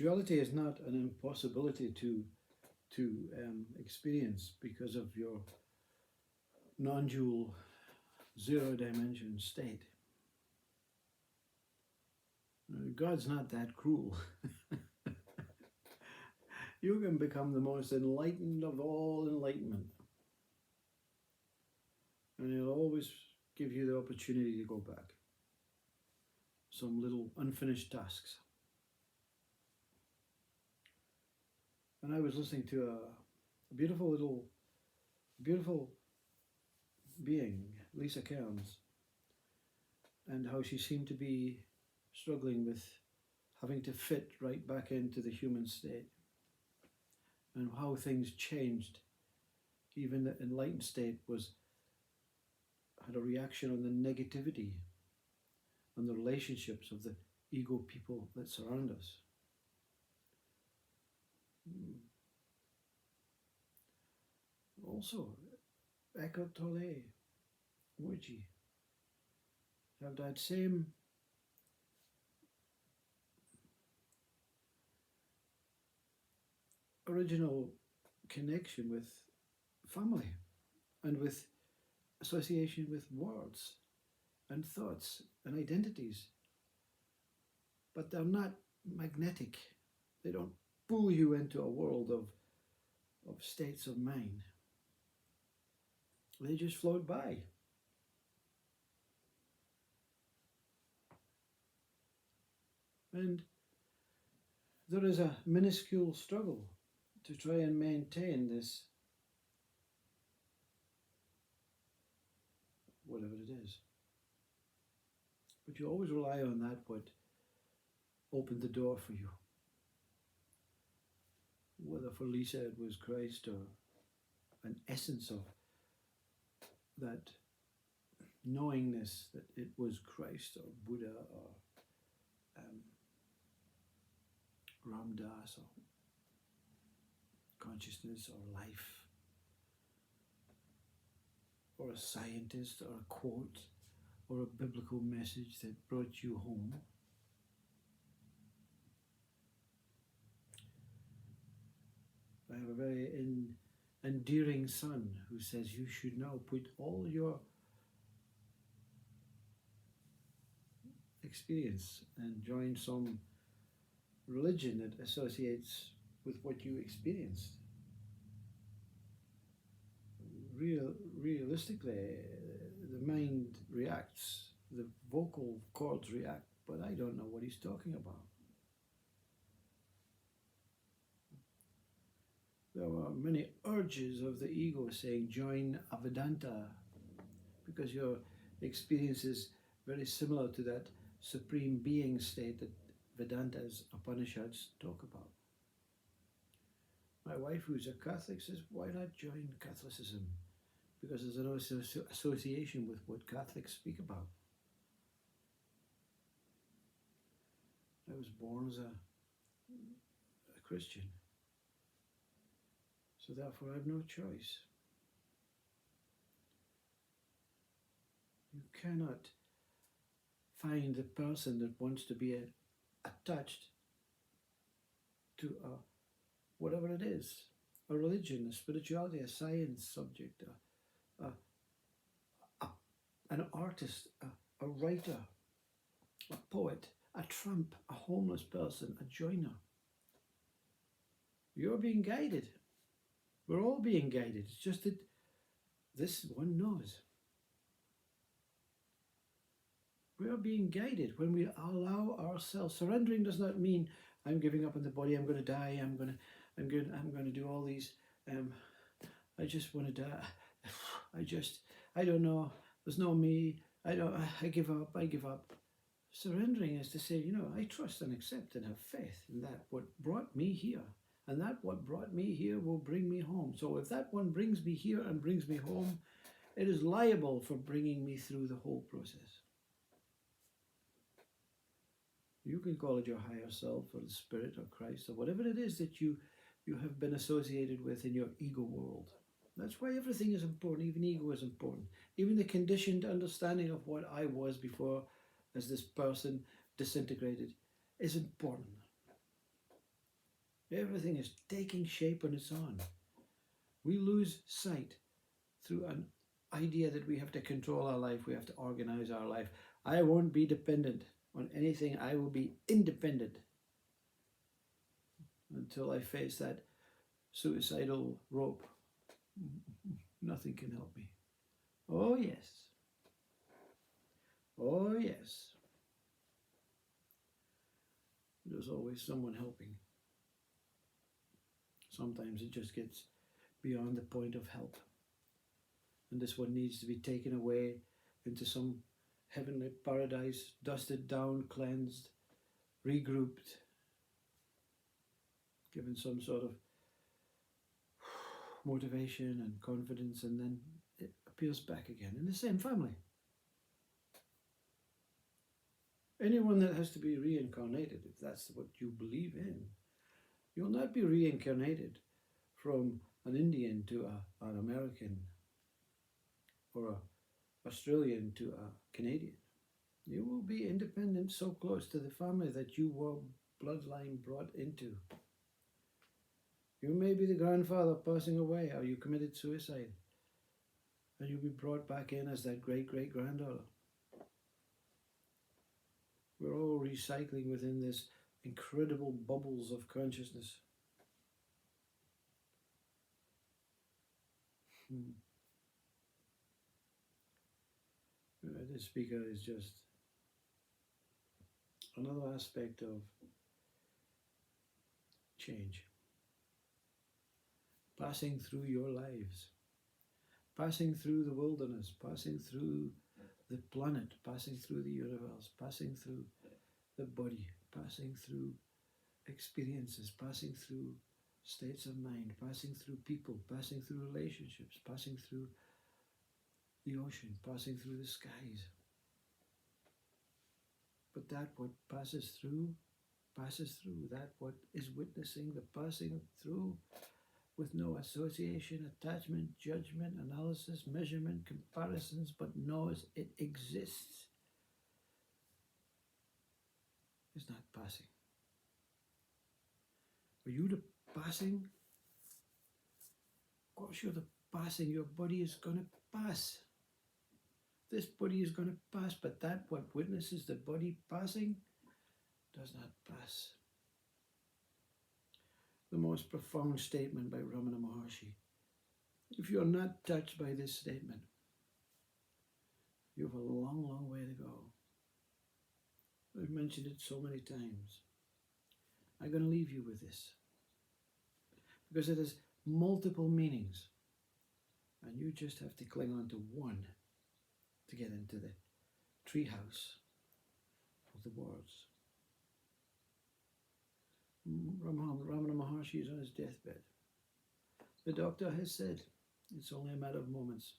Duality is not an impossibility to experience because of your non-dual zero dimension state. God's not that cruel. You can become the most enlightened of all enlightenment, and He'll always give you the opportunity to go back. Some little unfinished tasks. And I was listening to a beautiful being, Lisa Cairns, and how she seemed to be struggling with having to fit right back into the human state, and how things changed. Even the enlightened state had a reaction on the negativity, on the relationships of the ego people that surround us. Also, Eckhart Tolle, Mooji, have that same original connection with family and with association with words and thoughts and identities. But they're not magnetic. They don't pull you into a world of states of mind. They just float by. And there is a minuscule struggle to try and maintain this, whatever it is. But you always rely on that what opened the door for you. Whether for Lisa it was Christ or an essence of that knowingness that it was Christ or Buddha or Ram Dass or consciousness or life or a scientist or a quote or a biblical message that brought you home. I have a very endearing son who says you should now put all your experience and join some religion that associates with what you experienced. Realistically, the mind reacts, the vocal cords react, but I don't know what he's talking about. There are many urges of the ego saying, join a Vedanta, because your experience is very similar to that supreme being state that Vedantas, Upanishads talk about. My wife, who's a Catholic, says, why not join Catholicism? Because there's an association with what Catholics speak about. I was born as a Christian. So therefore I have no choice. You cannot find the person that wants to be attached to whatever it is, a religion, a spirituality, a science subject, an artist, a writer, a poet, a tramp, a homeless person, a joiner. You're being guided. We're all being guided. It's just that this one knows. We are being guided when we allow ourselves. Surrendering does not mean I'm giving up on the body. I'm going to die. I'm going to do all these. I just want to die. I don't know. There's no me. I give up. I give up. Surrendering is to say, I trust and accept and have faith in that what brought me here. And that what brought me here will bring me home. So if that one brings me here and brings me home, it is liable for bringing me through the whole process. You can call it your higher self or the spirit or Christ or whatever it is that you have been associated with in your ego world. That's why everything is important. Even ego is important. Even the conditioned understanding of what I was before as this person disintegrated is important. Everything is taking shape on its own. We lose sight through an idea that we have to control our life, we have to organize our life. I won't be dependent on anything, I will be independent until I face that suicidal rope. Nothing can help me. Oh, yes. Oh, yes. There's always someone helping. Sometimes it just gets beyond the point of help. And this one needs to be taken away into some heavenly paradise, dusted down, cleansed, regrouped, given some sort of motivation and confidence, and then it appears back again in the same family. Anyone that has to be reincarnated, if that's what you believe in, you'll not be reincarnated from an Indian to an American or an Australian to a Canadian. You will be independent so close to the family that you were bloodline brought into. You may be the grandfather passing away, or you committed suicide, and you'll be brought back in as that great-great-granddaughter. We're all recycling within this incredible bubbles of consciousness. This speaker is just another aspect of change. Passing through your lives, passing through the wilderness, passing through the planet, passing through the universe, passing through the body, passing through experiences, passing through states of mind, passing through people, passing through relationships, passing through the ocean, passing through the skies. But that what passes through, that what is witnessing the passing through with no association, attachment, judgment, analysis, measurement, comparisons, but knows it exists, is not passing. Are you the passing? Of course you're the passing. Your body is going to pass. This body is going to pass, but that what witnesses the body passing does not pass. The most profound statement by Ramana Maharshi. If you're not touched by this statement, you have a long, long way to go. I've mentioned it so many times. I'm going to leave you with this, because it has multiple meanings, and you just have to cling on to one to get into the treehouse of the words. Ramana Maharshi is on his deathbed. The doctor has said it's only a matter of moments.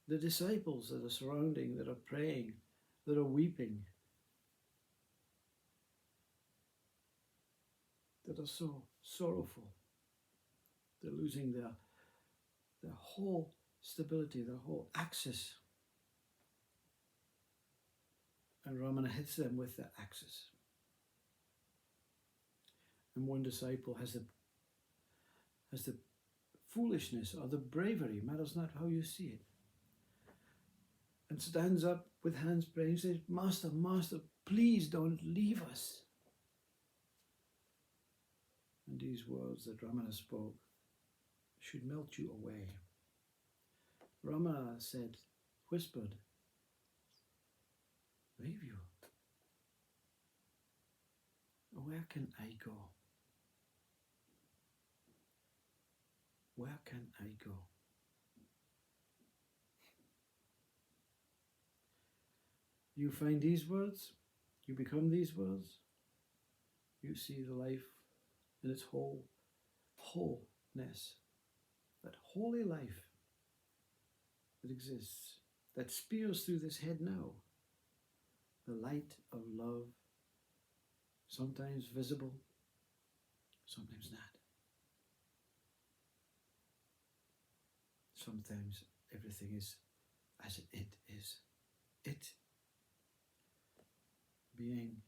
The disciples that are surrounding, that are praying, that are weeping, that are so sorrowful, they're losing their whole stability, their whole axis. And Ramana hits them with the axis. And one disciple has the foolishness or the bravery, matters not how you see it, and stands up with hands praying and says, Master, Master, please don't leave us. And these words that Ramana spoke should melt you away. Ramana said, whispered, leave you. Where can I go? Where can I go? You find these words, you become these words, you see the life in its wholeness, that holy life that exists, that spears through this head now, the light of love, sometimes visible, sometimes not. Sometimes everything is as it is. It being